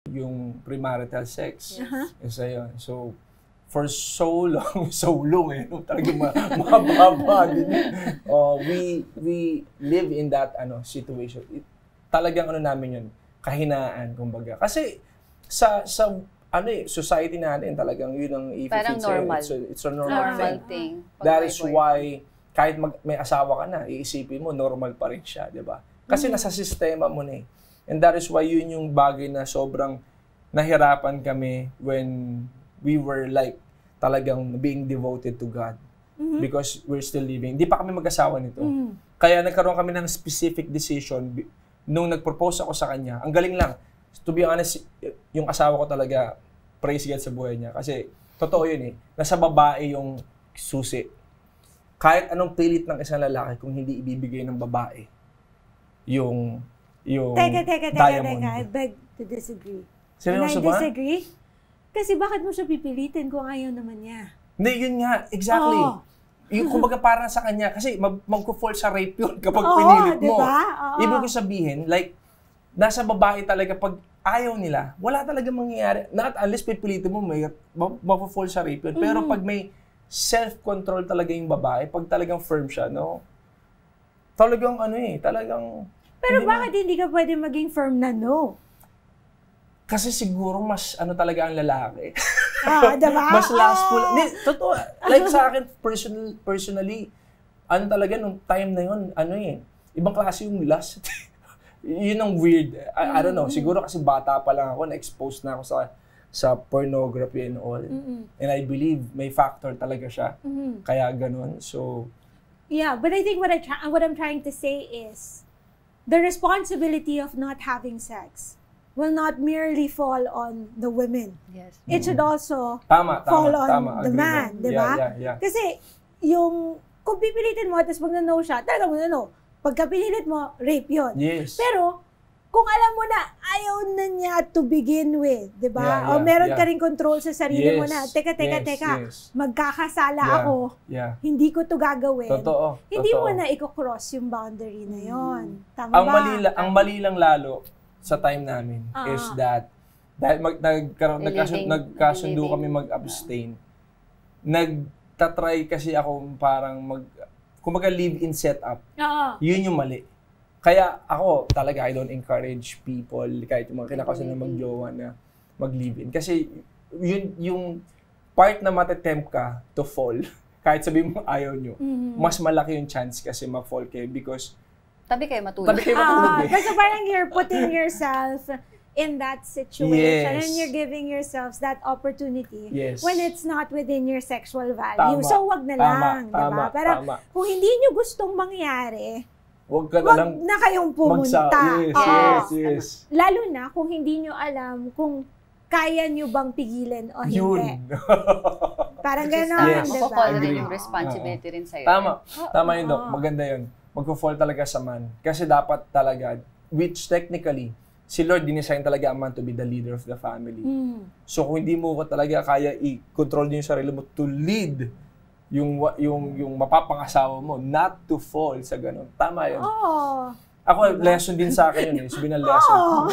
yung premarital sex. Isa yun. So, for so long, no? Talagang mahaba din. We live in that situation. Talagang namin yun, kahinaan, kumbaga. Kasi sa society natin, talagang yun ang parang normal. It's a normal thing. That is why, kahit may asawa ka na, iisipin mo, normal pa rin siya, di ba? Kasi nasa sistema mo na eh. And that is why yun yung bagay na sobrang nahirapan kami when we were like talagang being devoted to God. Because we're still living. Hindi pa kami mag-asawa nito. Kaya nagkaroon kami ng specific decision nung nag-propose ako sa kanya. Ang galing lang. To be honest, yung asawa ko talaga, praise God sa buhay niya. Kasi totoo yun eh. Nasa babae yung susi. Kahit anong pilit ng isang lalaki kung hindi ibibigay ng babae yung Teka, diamond. I beg to disagree. Seryoso ba? Disagree? Kasi bakit mo siya pipilitin kung ayaw naman niya? Hindi, yun nga. Exactly. Yung kumbaga para sa kanya, kasi mag-fall sa rape yun kapag pinilit mo. Diba? Ibig ko sabihin, like, nasa babae talaga pag ayaw nila, wala talaga mangyayari. Not unless pipilitin mo, mag-fall sa rape yun. Pero pag may self-control talaga yung babae, pag talagang firm siya, no? Talagang talagang... Pero bakit hindi ka pwede maging firm na no? Kasi siguro mas talaga ang lalaki. Diba? Mas lastful. Totoo. Like sa akin, personally, talaga nung time na yun, ibang klase yung lust. Yun ang weird. I don't know. Siguro kasi bata pa lang ako, na-expose na ako sa pornography and all. And I believe may factor talaga siya. Kaya ganun. So, yeah, but I think what I'm trying to say is, the responsibility of not having sex will not merely fall on the women. Yes. It should also fall on the man, di ba? Yeah. Kasi kung pipilitin mo, tapos mag-no siya, talaga mag-no. Pagka pinilit mo, rape yun. Yes. Pero, kung alam mo na, ayaw na niya to begin with, di ba? Yeah, o meron ka rin control sa sarili mo na, teka, magkakasala ako, hindi ko to gagawin. Totoo. Hindi mo na i-cross yung boundary na yon. Tama ba? Ang mali lang lalo sa time namin is that dahil nagkasundo kami mag-abstain. Nagtatry kasi ako parang kumbaga live-in setup. Yun yung mali. Kaya ako talaga, I don't encourage people, kahit yung mga kinakasan na mag-jowa na mag-live-in. Kasi yun yung part na matatempt ka to fall, kahit sabihin mo ayaw nyo, mas malaki yung chance kasi ma-fall kayo because tabi kayo matulog. Kasi parang you're putting yourself in that situation and you're giving yourselves that opportunity when it's not within your sexual value. So wag na lang, diba? Pero kung hindi nyo gustong mangyari, wag na kayong pumunta. Yes. Lalo na kung hindi nyo alam kung kaya nyo bang pigilan o hindi. Yun. Parang gano'n, diba? Magpo-fall rin yung responsibility rin sa'yo. Tama yun, Doc. Maganda yun. Magpo-fall talaga sa man. Kasi dapat talaga, which technically, si Lord dinesign talaga ang man to be the leader of the family. So kung hindi mo talaga kaya i-control din yung sarili mo to lead yung mapapangasawa mo, not to fall sa ganun. Tama yun. Ako, lesson din sa akin yun eh. Sabihin na lesson.